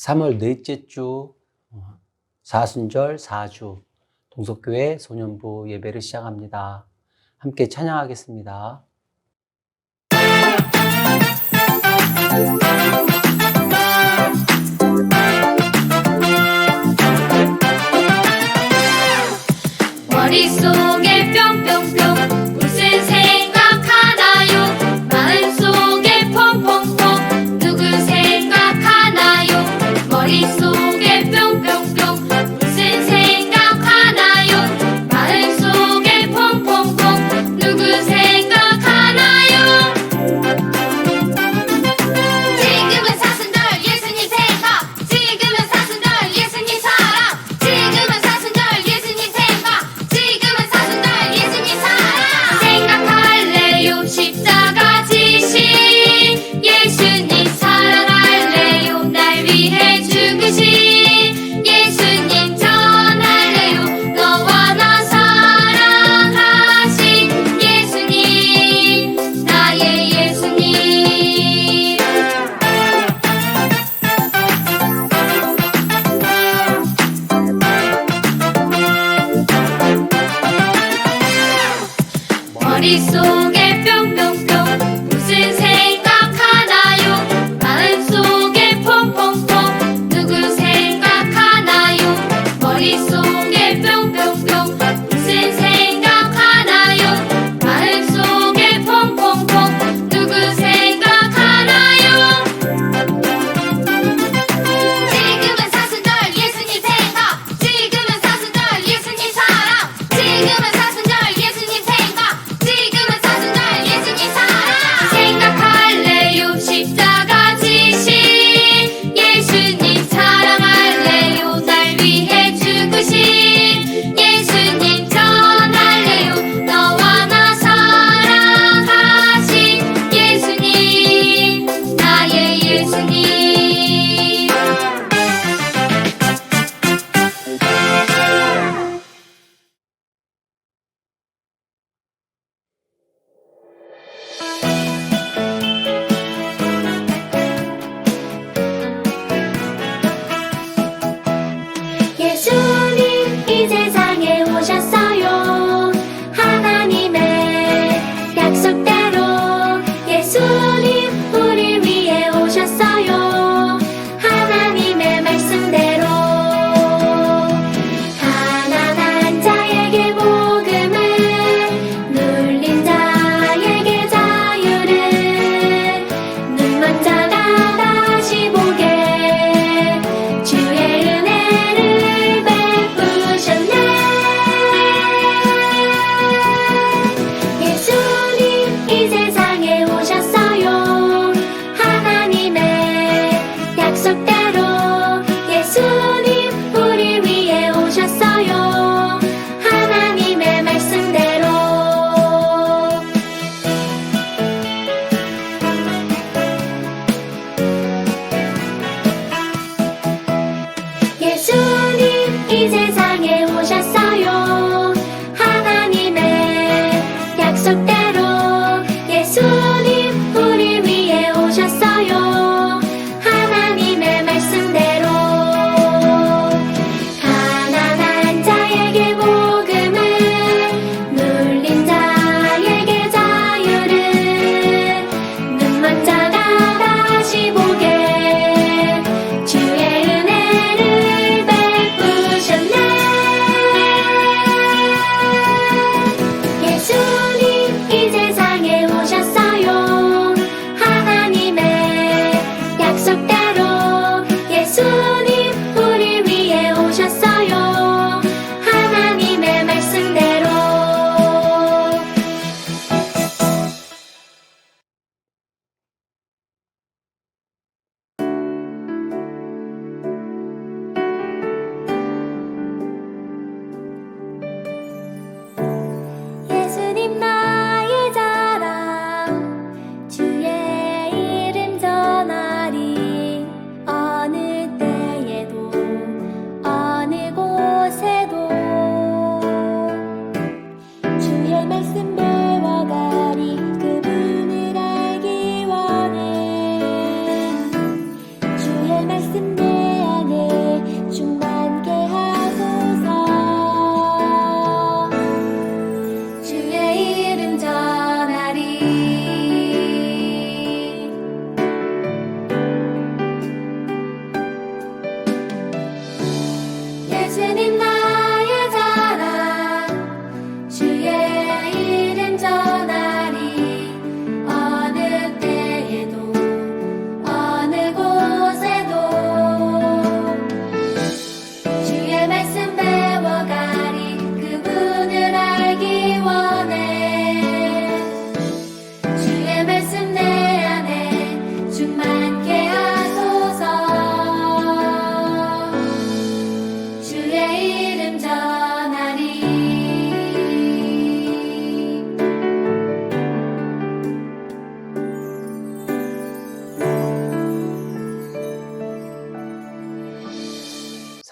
3월 넷째 주 사순절 4주 동석교회 소년부 예배를 시작합니다. 함께 찬양하겠습니다. 머릿속에 뿅뿅뿅 무슨 생각하나요? 마음속에 퐁퐁퐁 누구 생각하나요? 머릿속에 뿅뿅뿅 무슨 생각하나요? 마음속에 퐁퐁퐁 누구 생각하나요? 지금은 사순절 예수님 생각, 지금은 사순절 예수님 사랑, 지금은 사순절 예수님 생각, 지금은 사순절 예수님 사랑. 생각할래요 십자가 지신 예수님, 사랑할래요 날 위해 죽으신 예수님, 전할래요 너와 나 사랑하신 예수님, 나의 예수님. 머릿속에 뿅뿅뿅 무슨 생각하나요? 마음속에 퐁퐁퐁 누구 생각하나요? 머릿속에 뿅뿅뿅 무슨 생각하나요? 마음속에 퐁퐁퐁 누구 생각하나요? 지금은 사순절 예수님 생각, 지금은 사순절 예수님 사랑, 지금은 사순절 예수님 생각, 지금은 사순절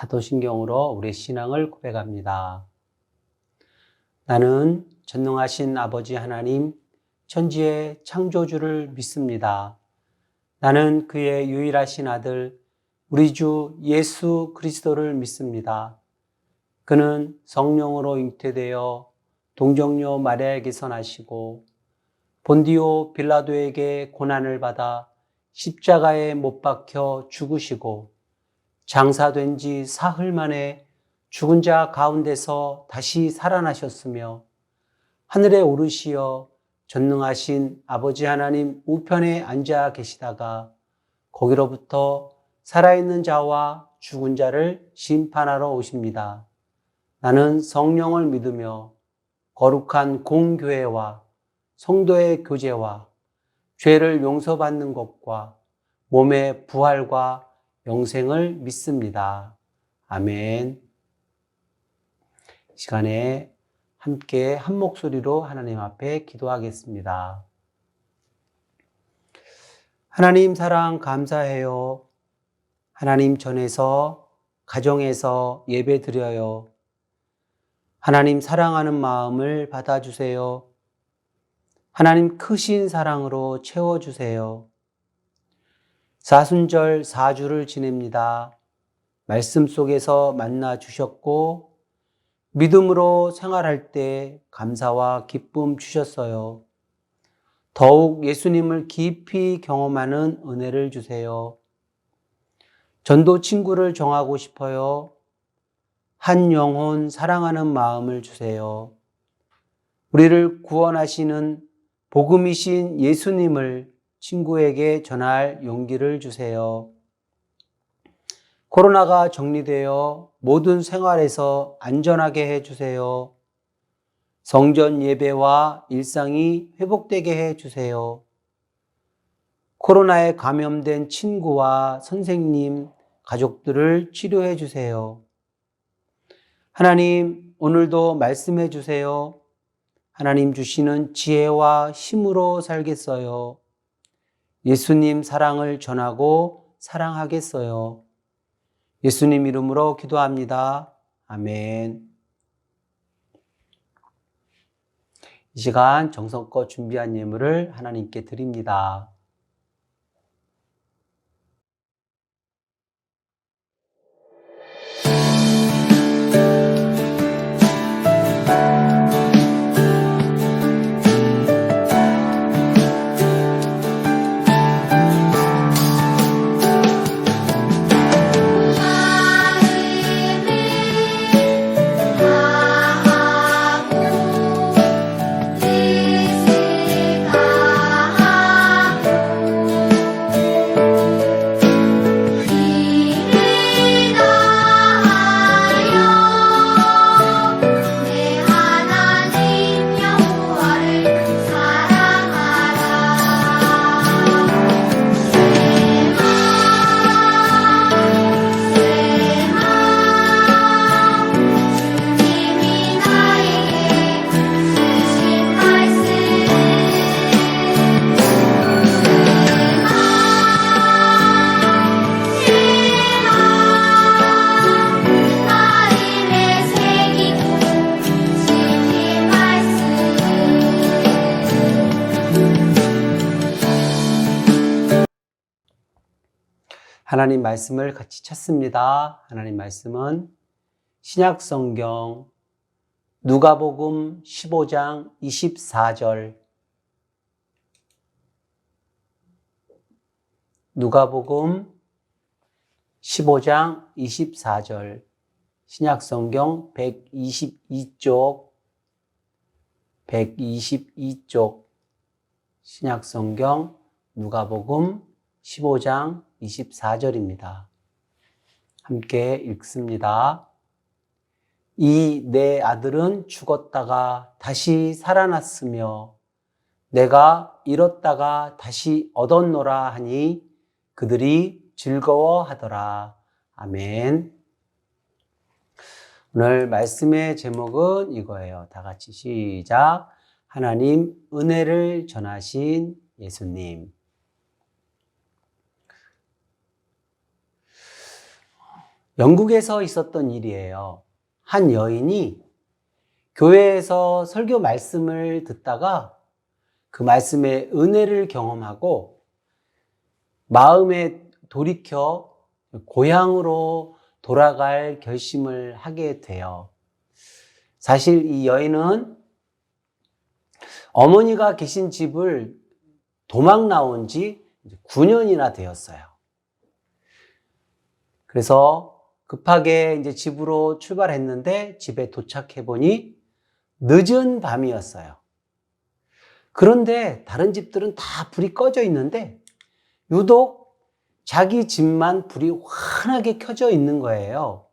사도신경으로 우리의 신앙을 고백합니다. 나는 전능하신 아버지 하나님, 천지의 창조주를 믿습니다. 나는 그의 유일하신 아들, 우리 주 예수 그리스도를 믿습니다. 그는 성령으로 잉태되어 동정녀 마리아에게서 나시고 본디오 빌라도에게 고난을 받아 십자가에 못 박혀 죽으시고 장사된 지 사흘 만에 죽은 자 가운데서 다시 살아나셨으며 하늘에 오르시어 전능하신 아버지 하나님 우편에 앉아 계시다가 거기로부터 살아있는 자와 죽은 자를 심판하러 오십니다. 나는 성령을 믿으며 거룩한 공교회와 성도의 교제와 죄를 용서받는 것과 몸의 부활과 영생을 믿습니다. 아멘. 이 시간에 함께 한 목소리로 하나님 앞에 기도하겠습니다. 하나님 사랑 감사해요. 하나님 전에서 가정에서 예배 드려요. 하나님 사랑하는 마음을 받아주세요. 하나님 크신 사랑으로 채워주세요. 사순절 4주를 지냅니다. 말씀 속에서 만나 주셨고 믿음으로 생활할 때 감사와 기쁨 주셨어요. 더욱 예수님을 깊이 경험하는 은혜를 주세요. 전도 친구를 정하고 싶어요. 한 영혼 사랑하는 마음을 주세요. 우리를 구원하시는 복음이신 예수님을 친구에게 전할 용기를 주세요. 코로나가 정리되어 모든 생활에서 안전하게 해주세요. 성전 예배와 일상이 회복되게 해주세요. 코로나에 감염된 친구와 선생님, 가족들을 치료해 주세요. 하나님, 오늘도 말씀해 주세요. 하나님 주시는 지혜와 힘으로 살겠어요. 예수님 사랑을 전하고 사랑하겠어요. 예수님 이름으로 기도합니다. 아멘. 이 시간 정성껏 준비한 예물을 하나님께 드립니다. 하나님 말씀을 같이 찾습니다. 하나님 말씀은 신약성경 누가복음 15장 24절, 누가복음 15장 24절, 신약성경 122쪽, 신약성경 누가복음 15장 24절입니다. 함께 읽습니다. 이 내 아들은 죽었다가 다시 살아났으며 내가 잃었다가 다시 얻었노라 하니 그들이 즐거워하더라. 아멘. 오늘 말씀의 제목은 이거예요. 다 같이 시작. 하나님 은혜를 전하신 예수님. 영국에서 있었던 일이에요. 한 여인이 교회에서 설교 말씀을 듣다가 그 말씀에 은혜를 경험하고 마음에 돌이켜 고향으로 돌아갈 결심을 하게 돼요. 사실 이 여인은 어머니가 계신 집을 도망 나온 지 9년이나 되었어요. 그래서 급하게 이제 집으로 출발했는데 집에 도착해 보니 늦은 밤이었어요. 그런데 다른 집들은 다 불이 꺼져 있는데 유독 자기 집만 불이 환하게 켜져 있는 거예요.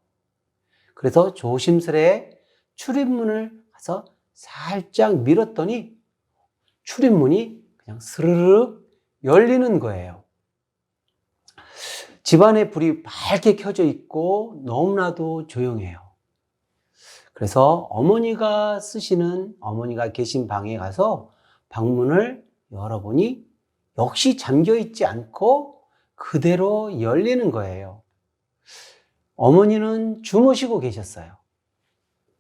그래서 조심스레 출입문을 가서 살짝 밀었더니 출입문이 그냥 스르륵 열리는 거예요. 집안에 불이 밝게 켜져 있고 너무나도 조용해요. 그래서 어머니가 계신 방에 가서 방문을 열어보니 역시 잠겨 있지 않고 그대로 열리는 거예요. 어머니는 주무시고 계셨어요.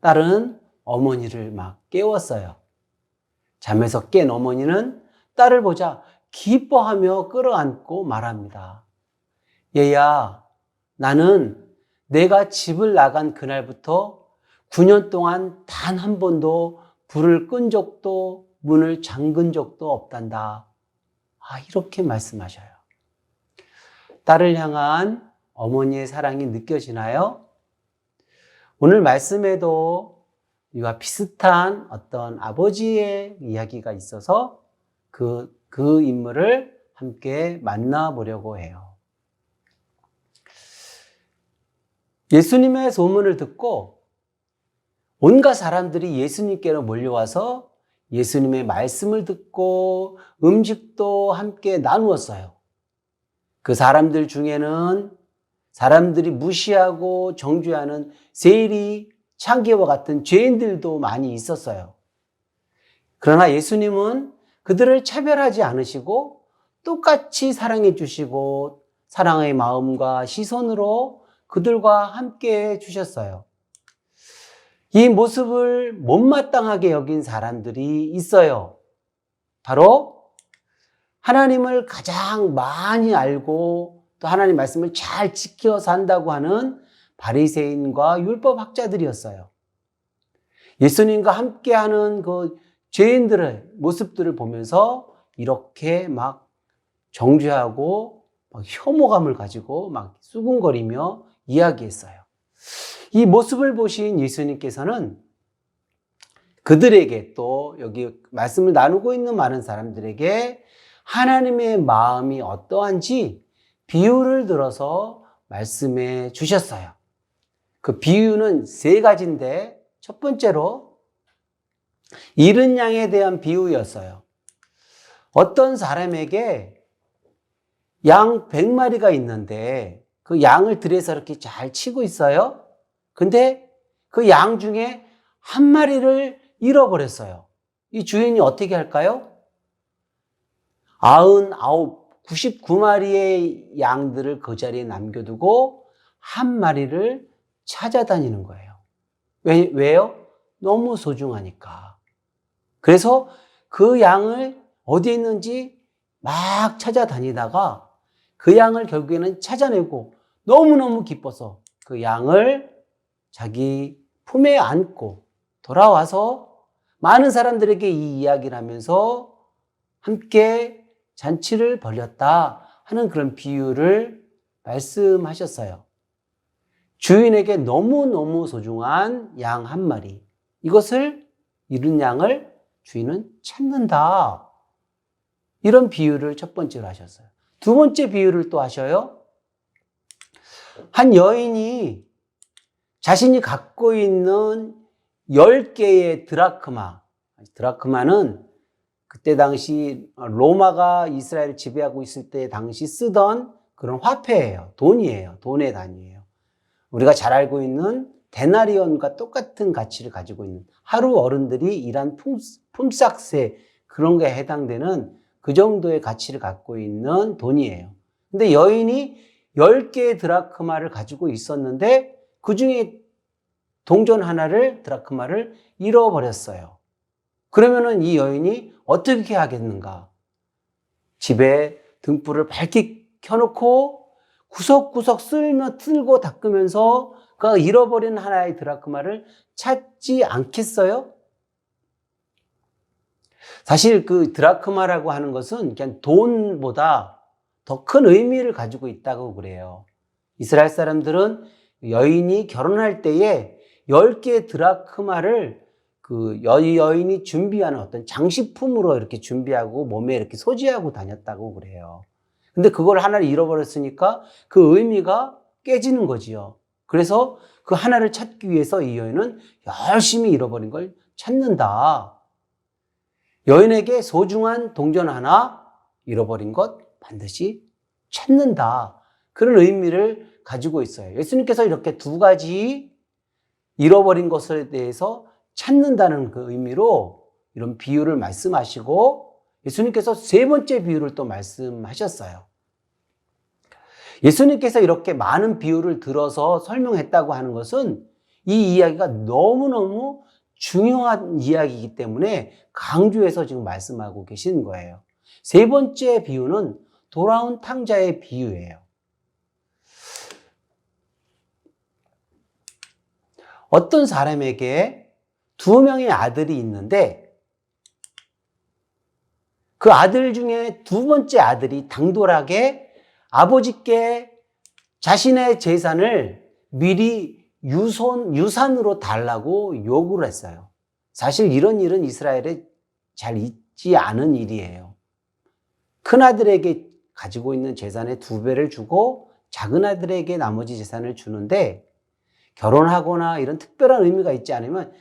딸은 어머니를 막 깨웠어요. 잠에서 깬 어머니는 딸을 보자 기뻐하며 끌어안고 말합니다. 얘야, 나는 내가 집을 나간 그날부터 9년 동안 단 한 번도 불을 끈 적도 문을 잠근 적도 없단다. 이렇게 말씀하셔요. 딸을 향한 어머니의 사랑이 느껴지나요? 오늘 말씀에도 이와 비슷한 어떤 아버지의 이야기가 있어서 그 인물을 함께 만나보려고 해요. 예수님의 소문을 듣고 온갖 사람들이 예수님께로 몰려와서 예수님의 말씀을 듣고 음식도 함께 나누었어요. 그 사람들 중에는 사람들이 무시하고 정죄하는 세리, 창기와 같은 죄인들도 많이 있었어요. 그러나 예수님은 그들을 차별하지 않으시고 똑같이 사랑해 주시고 사랑의 마음과 시선으로 그들과 함께 해 주셨어요. 이 모습을 못마땅하게 여긴 사람들이 있어요. 바로 하나님을 가장 많이 알고 또 하나님 말씀을 잘 지켜 산다고 하는 바리새인과 율법학자들이었어요. 예수님과 함께하는 그 죄인들의 모습들을 보면서 이렇게 막 정죄하고 막 혐오감을 가지고 막 수군거리며 이야기했어요. 이 모습을 보신 예수님께서는 그들에게 또 여기 말씀을 나누고 있는 많은 사람들에게 하나님의 마음이 어떠한지 비유를 들어서 말씀해 주셨어요. 그 비유는 3가지인데 첫 번째로 잃은 양에 대한 비유였어요. 어떤 사람에게 양 100마리가 있는데 그 양을 들여서 이렇게 잘 치고 있어요. 근데 그 양 중에 한 마리를 잃어버렸어요. 이 주인이 어떻게 할까요? 99마리의 양들을 그 자리에 남겨두고 한 마리를 찾아다니는 거예요. 왜요? 너무 소중하니까. 그래서 그 양을 어디에 있는지 막 찾아다니다가 그 양을 결국에는 찾아내고 너무너무 기뻐서 그 양을 자기 품에 안고 돌아와서 많은 사람들에게 이 이야기를 하면서 함께 잔치를 벌였다 하는 그런 비유를 말씀하셨어요. 주인에게 너무너무 소중한 양 한 마리, 이것을 잃은 양을 주인은 찾는다. 이런 비유를 첫 번째로 하셨어요. 두 번째 비유를 또 하셔요. 한 여인이 자신이 갖고 있는 10개의 드라크마는 그때 당시 로마가 이스라엘을 지배하고 있을 때 당시 쓰던 그런 화폐예요. 돈이에요. 돈의 단위예요. 우리가 잘 알고 있는 데나리온과 똑같은 가치를 가지고 있는, 하루 어른들이 일한 품삯세 그런 거에 해당되는 그 정도의 가치를 갖고 있는 돈이에요. 근데 여인이 10개의 드라크마를 가지고 있었는데 그 중에 동전 하나를, 드라크마를 잃어버렸어요. 그러면은 이 여인이 어떻게 하겠는가? 집에 등불을 밝게 켜놓고 구석구석 쓸고 닦으면서 그 잃어버린 하나의 드라크마를 찾지 않겠어요? 사실 그 드라크마라고 하는 것은 그냥 돈보다 더 큰 의미를 가지고 있다고 그래요. 이스라엘 사람들은 여인이 결혼할 때에 10개의 드라크마를 그 여인이 준비하는 어떤 장식품으로 이렇게 준비하고 몸에 이렇게 소지하고 다녔다고 그래요. 근데 그걸 하나를 잃어버렸으니까 그 의미가 깨지는 거지요. 그래서 그 하나를 찾기 위해서 이 여인은 열심히 잃어버린 걸 찾는다. 여인에게 소중한 동전 하나 잃어버린 것 반드시 찾는다. 그런 의미를 가지고 있어요. 예수님께서 이렇게 두 가지 잃어버린 것에 대해서 찾는다는 그 의미로 이런 비유를 말씀하시고 예수님께서 세 번째 비유를 또 말씀하셨어요. 예수님께서 이렇게 많은 비유를 들어서 설명했다고 하는 것은 이 이야기가 너무너무 중요한 이야기이기 때문에 강조해서 지금 말씀하고 계신 거예요. 세 번째 비유는 돌아온 탕자의 비유예요. 어떤 사람에게 2명의 아들이 있는데 그 아들 중에 두 번째 아들이 당돌하게 아버지께 자신의 재산을 미리 유산으로 달라고 요구를 했어요. 사실 이런 일은 이스라엘에 잘 있지 않은 일이에요. 큰아들에게 가지고 있는 재산의 2배를 주고 작은아들에게 나머지 재산을 주는데 결혼하거나 이런 특별한 의미가 있지 않으면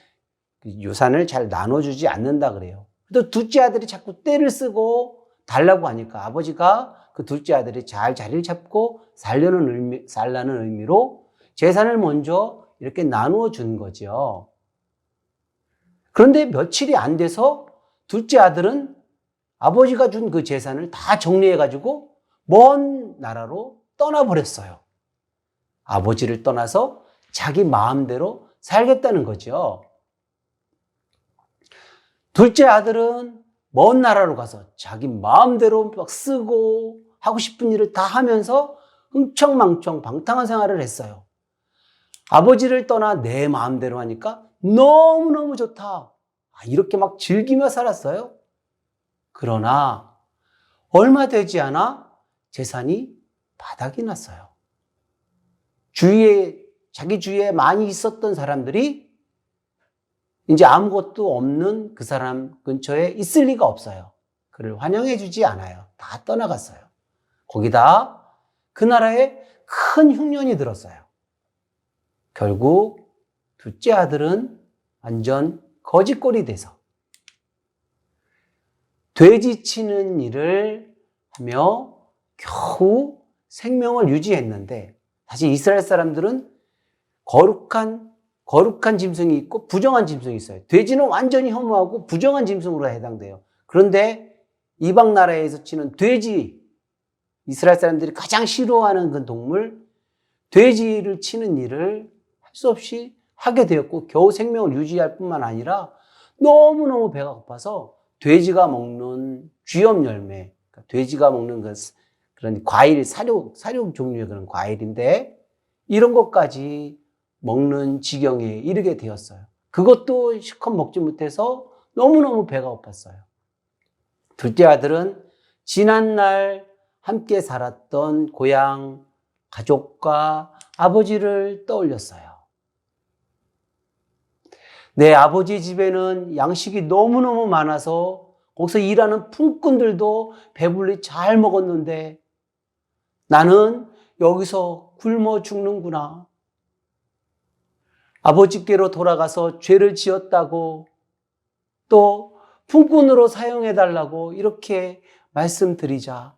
유산을 잘 나눠주지 않는다 그래요. 또 둘째 아들이 자꾸 떼를 쓰고 달라고 하니까 아버지가 그 둘째 아들이 잘 자리를 잡고 살라는 의미로 재산을 먼저 이렇게 나누어 준 거죠. 그런데 며칠이 안 돼서 둘째 아들은 아버지가 준 그 재산을 다 정리해가지고 먼 나라로 떠나버렸어요. 아버지를 떠나서 자기 마음대로 살겠다는 거죠. 둘째 아들은 먼 나라로 가서 자기 마음대로 막 쓰고 하고 싶은 일을 다 하면서 흥청망청 방탕한 생활을 했어요. 아버지를 떠나 내 마음대로 하니까 너무너무 좋다. 이렇게 막 즐기며 살았어요. 그러나 얼마 되지 않아 재산이 바닥이 났어요. 자기 주위에 많이 있었던 사람들이 이제 아무것도 없는 그 사람 근처에 있을 리가 없어요. 그를 환영해 주지 않아요. 다 떠나갔어요. 거기다 그 나라에 큰 흉년이 들었어요. 결국 둘째 아들은 완전 거지꼴이 돼서 돼지 치는 일을 하며 겨우 생명을 유지했는데 사실 이스라엘 사람들은 거룩한 짐승이 있고 부정한 짐승이 있어요. 돼지는 완전히 혐오하고 부정한 짐승으로 해당돼요. 그런데 이방 나라에서 치는 돼지, 이스라엘 사람들이 가장 싫어하는 그 동물, 돼지를 치는 일을 할 수 없이 하게 되었고 겨우 생명을 유지할 뿐만 아니라 너무너무 배가 고파서 돼지가 먹는 쥐염 열매, 그러니까 돼지가 먹는 그런 과일, 사료 종류의 그런 과일인데 이런 것까지 먹는 지경에 이르게 되었어요. 그것도 실컷 먹지 못해서 너무너무 배가 고팠어요. 둘째 아들은 지난날 함께 살았던 고향, 가족과 아버지를 떠올렸어요. 내 아버지 집에는 양식이 너무너무 많아서 거기서 일하는 품꾼들도 배불리 잘 먹었는데 나는 여기서 굶어 죽는구나. 아버지께로 돌아가서 죄를 지었다고 또 품꾼으로 사용해달라고 이렇게 말씀드리자.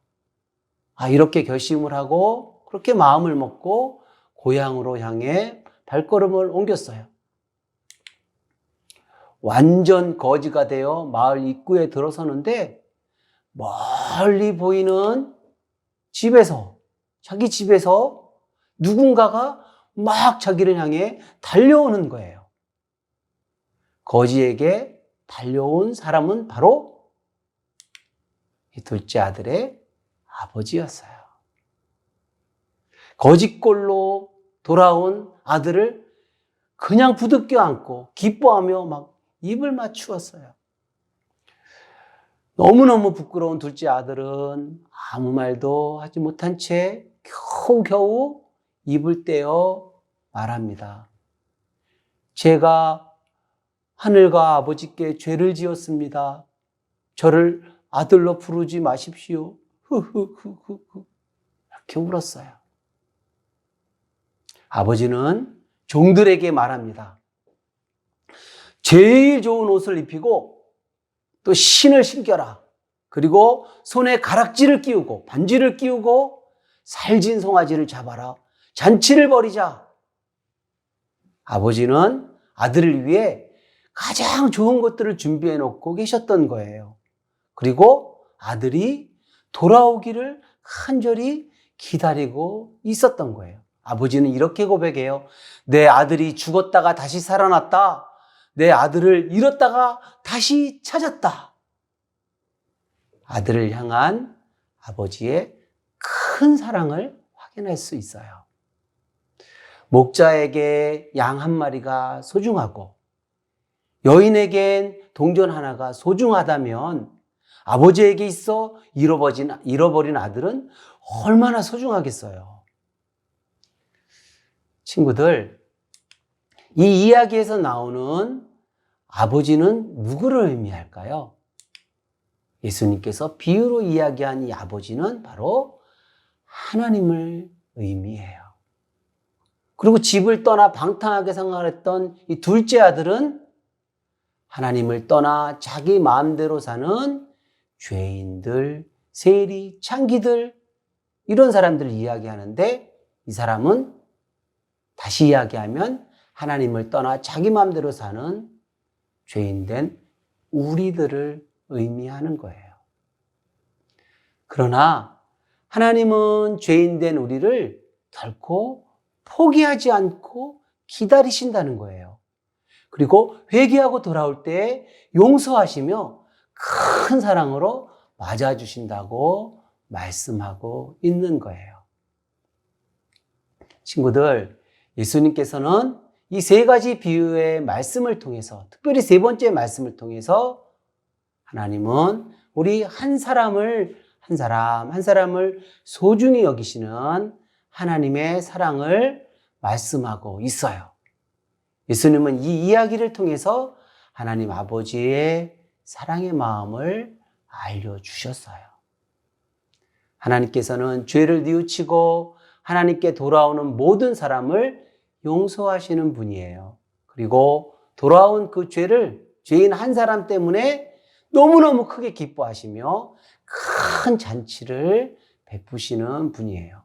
이렇게 결심을 하고 그렇게 마음을 먹고 고향으로 향해 발걸음을 옮겼어요. 완전 거지가 되어 마을 입구에 들어서는데 멀리 보이는 집에서 자기 집에서 누군가가 막 자기를 향해 달려오는 거예요. 거지에게 달려온 사람은 바로 이 둘째 아들의 아버지였어요. 거지꼴로 돌아온 아들을 그냥 부둥켜 안고 기뻐하며 막 입을 맞추었어요. 너무너무 부끄러운 둘째 아들은 아무 말도 하지 못한 채 겨우겨우 입을 떼어 말합니다. 제가 하늘과 아버지께 죄를 지었습니다. 저를 아들로 부르지 마십시오. 흐흐흐흐. 이렇게 울었어요. 아버지는 종들에게 말합니다. 제일 좋은 옷을 입히고 또 신을 신겨라. 그리고 손에 가락지를 끼우고 반지를 끼우고 살진 송아지를 잡아라. 잔치를 벌이자. 아버지는 아들을 위해 가장 좋은 것들을 준비해 놓고 계셨던 거예요. 그리고 아들이 돌아오기를 간절히 기다리고 있었던 거예요. 아버지는 이렇게 고백해요. 내 아들이 죽었다가 다시 살아났다. 내 아들을 잃었다가 다시 찾았다. 아들을 향한 아버지의 큰 사랑을 확인할 수 있어요. 목자에게 양 한 마리가 소중하고 여인에겐 동전 하나가 소중하다면 아버지에게 있어 잃어버린 아들은 얼마나 소중하겠어요. 친구들, 이 이야기에서 나오는 아버지는 누구를 의미할까요? 예수님께서 비유로 이야기한 이 아버지는 바로 하나님을 의미해요. 그리고 집을 떠나 방탕하게 생활했던 이 둘째 아들은 하나님을 떠나 자기 마음대로 사는 죄인들, 세리, 창기들, 이런 사람들을 이야기하는데 이 사람은 다시 이야기하면 하나님을 떠나 자기 마음대로 사는 죄인된 우리들을 의미하는 거예요. 그러나 하나님은 죄인된 우리를 결코 포기하지 않고 기다리신다는 거예요. 그리고 회개하고 돌아올 때 용서하시며 큰 사랑으로 맞아주신다고 말씀하고 있는 거예요. 친구들, 예수님께서는 이 세 가지 비유의 말씀을 통해서, 특별히 세 번째 말씀을 통해서 하나님은 우리 한 사람을 소중히 여기시는 하나님의 사랑을 말씀하고 있어요. 예수님은 이 이야기를 통해서 하나님 아버지의 사랑의 마음을 알려주셨어요. 하나님께서는 죄를 뉘우치고 하나님께 돌아오는 모든 사람을 용서하시는 분이에요. 그리고 돌아온 그 죄인 한 사람 때문에 너무너무 크게 기뻐하시며 큰 잔치를 베푸시는 분이에요.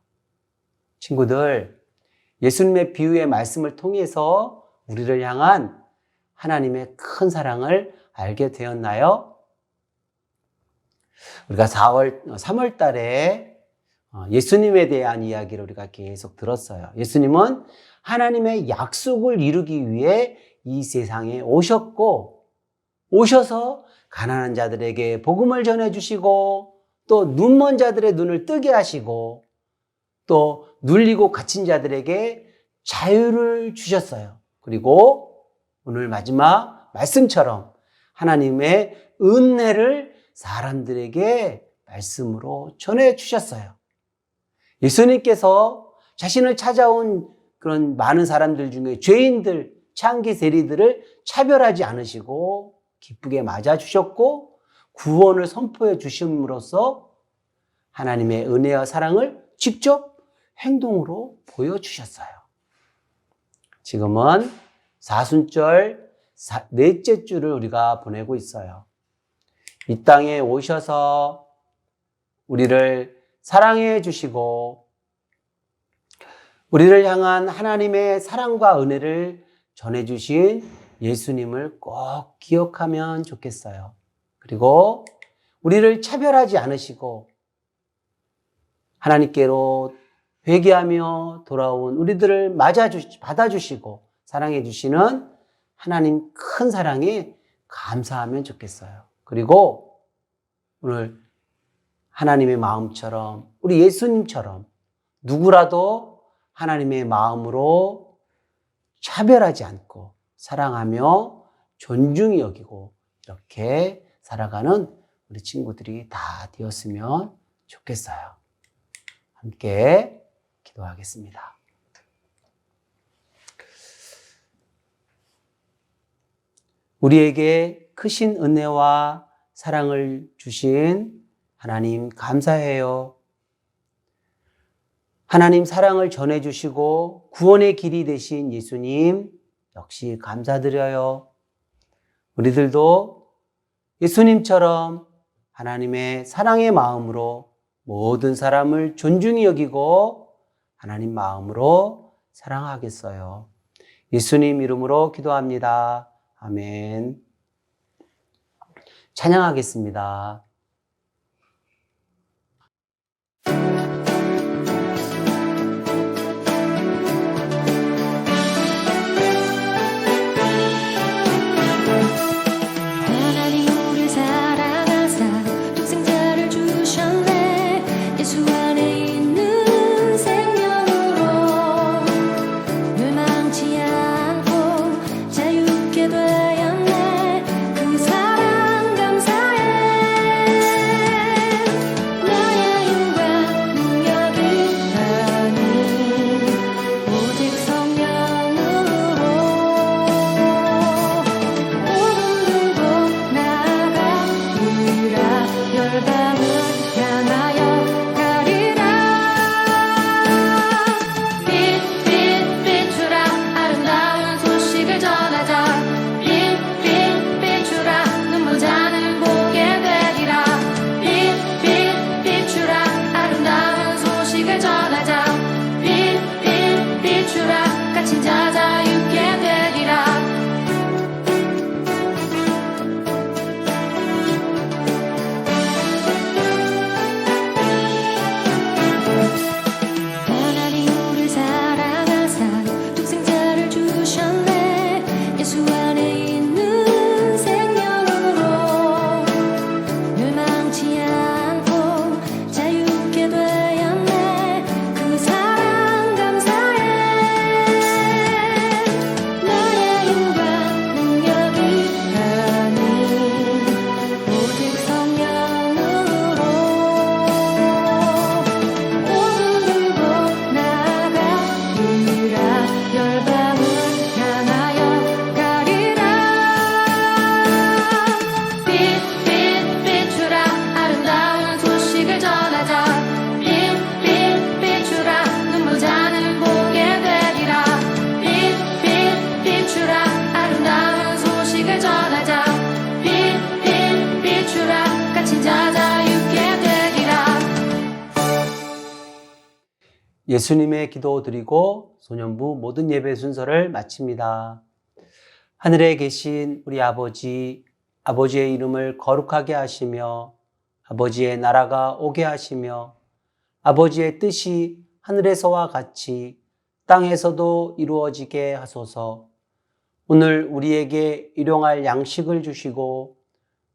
친구들, 예수님의 비유의 말씀을 통해서 우리를 향한 하나님의 큰 사랑을 알게 되었나요? 우리가 3월 달에 예수님에 대한 이야기를 우리가 계속 들었어요. 예수님은 하나님의 약속을 이루기 위해 이 세상에 오셔서 가난한 자들에게 복음을 전해주시고 또 눈먼 자들의 눈을 뜨게 하시고 또 눌리고 갇힌 자들에게 자유를 주셨어요. 그리고 오늘 마지막 말씀처럼 하나님의 은혜를 사람들에게 말씀으로 전해주셨어요. 예수님께서 자신을 찾아온 그런 많은 사람들 중에 죄인들, 창기 세리들을 차별하지 않으시고 기쁘게 맞아주셨고 구원을 선포해 주심으로써 하나님의 은혜와 사랑을 직접 행동으로 보여주셨어요. 지금은 사순절 넷째 주를 우리가 보내고 있어요. 이 땅에 오셔서 우리를 사랑해 주시고 우리를 향한 하나님의 사랑과 은혜를 전해주신 예수님을 꼭 기억하면 좋겠어요. 그리고 우리를 차별하지 않으시고 하나님께로 회개하며 돌아온 우리들을 받아주시고 사랑해 주시는 하나님 큰 사랑에 감사하면 좋겠어요. 그리고 오늘 하나님의 마음처럼 우리 예수님처럼 누구라도 하나님의 마음으로 차별하지 않고 사랑하며 존중히 여기고 이렇게 살아가는 우리 친구들이 다 되었으면 좋겠어요. 함께 기도하겠습니다. 우리에게 크신 은혜와 사랑을 주신 하나님 감사해요. 하나님 사랑을 전해주시고 구원의 길이 되신 예수님 역시 감사드려요. 우리들도 예수님처럼 하나님의 사랑의 마음으로 모든 사람을 존중히 여기고 하나님 마음으로 사랑하겠어요. 예수님 이름으로 기도합니다. 아멘. 찬양하겠습니다. 하나님 우리를 사랑하사 독생자를 주셨네. 예수 안에 있는 생명으로 멸망치 않고 자유케 되었네. 그 사랑 감사해. 너의 영광 능력이 아닌 오직 성령으로 열방을 향하여 가리라. 빛 비추라. 아름다운 소식을 전하자. 빛 비추라. 눈부자는 보게 되리라. 빛 비추라. 아름다운 소식을 전하자. 빛 비추라. 갇힌 자 자유케 되리라. 하나님 우리를 사랑하사 독생자를 주셨네. 예수 안에 있는 생명으로 멸망치 않고 자유케 되었네. 그 사랑 감사해. 너의 영광 능력이 아닌 오직 성령으로 열방을 향하여 가리라. 빛 비추라. 아름다운 소식을 전하자. 빛 비추라. 눈부자는 보게 되리라. 빛 비추라. 아름다운 소식을 전하자. 빛 비추라. 갇힌 자 자유케 되리라. 예수님의 기도 드리고 소년부 모든 예배 순서를 마칩니다. 하늘에 계신 우리 아버지, 아버지의 이름을 거룩하게 하시며 아버지의 나라가 오게 하시며 아버지의 뜻이 하늘에서와 같이 땅에서도 이루어지게 하소서. 오늘 우리에게 일용할 양식을 주시고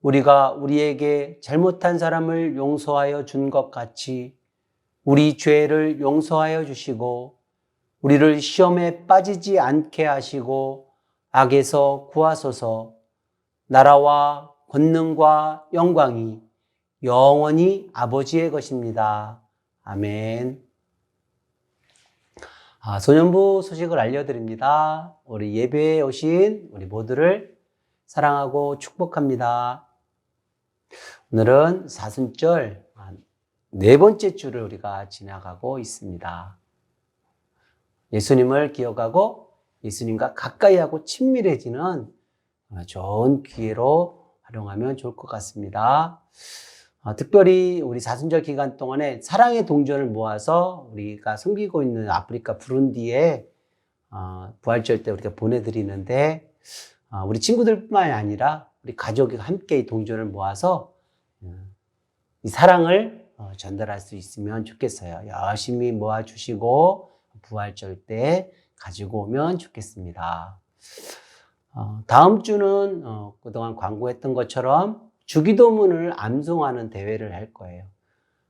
우리가 우리에게 잘못한 사람을 용서하여 준 것 같이 우리 죄를 용서하여 주시고 우리를 시험에 빠지지 않게 하시고 악에서 구하소서. 나라와 권능과 영광이 영원히 아버지의 것입니다. 아멘. 소년부 소식을 알려드립니다. 우리 예배에 오신 우리 모두를 사랑하고 축복합니다. 오늘은 사순절 네 번째 주를 우리가 지나가고 있습니다. 예수님을 기억하고 예수님과 가까이 하고 친밀해지는 좋은 기회로 활용하면 좋을 것 같습니다. 특별히 우리 사순절 기간 동안에 사랑의 동전을 모아서 우리가 섬기고 있는 아프리카 부룬디에 부활절 때 우리가 보내드리는데 우리 친구들뿐만이 아니라 우리 가족이 함께 이 동전을 모아서 이 사랑을 전달할 수 있으면 좋겠어요. 열심히 모아주시고 부활절 때 가지고 오면 좋겠습니다. 다음 주는 그동안 광고했던 것처럼 주기도문을 암송하는 대회를 할 거예요.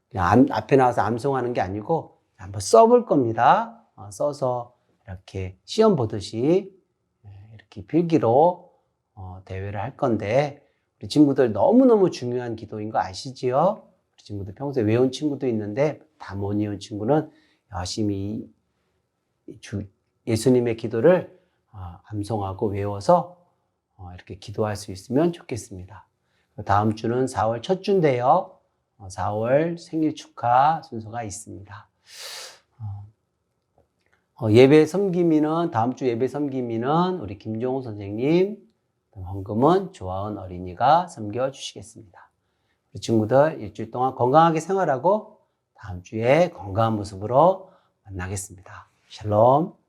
그냥 앞에 나와서 암송하는 게 아니고 한번 써볼 겁니다. 써서 이렇게 시험 보듯이 이렇게 필기로 대회를 할 건데 우리 친구들 너무너무 중요한 기도인 거 아시지요? 우리 친구들 평소에 외운 친구도 있는데 다 못 외운 친구는 열심히 예수님의 기도를 암송하고 외워서 이렇게 기도할 수 있으면 좋겠습니다. 다음 주는 4월 첫 주인데요. 4월 생일 축하 순서가 있습니다. 예배 섬김이는 다음 주 예배 섬김이는 우리 김종호 선생님, 헌금은 조아은 어린이가 섬겨 주시겠습니다. 우리 친구들 일주일 동안 건강하게 생활하고 다음 주에 건강한 모습으로 만나겠습니다. 샬롬.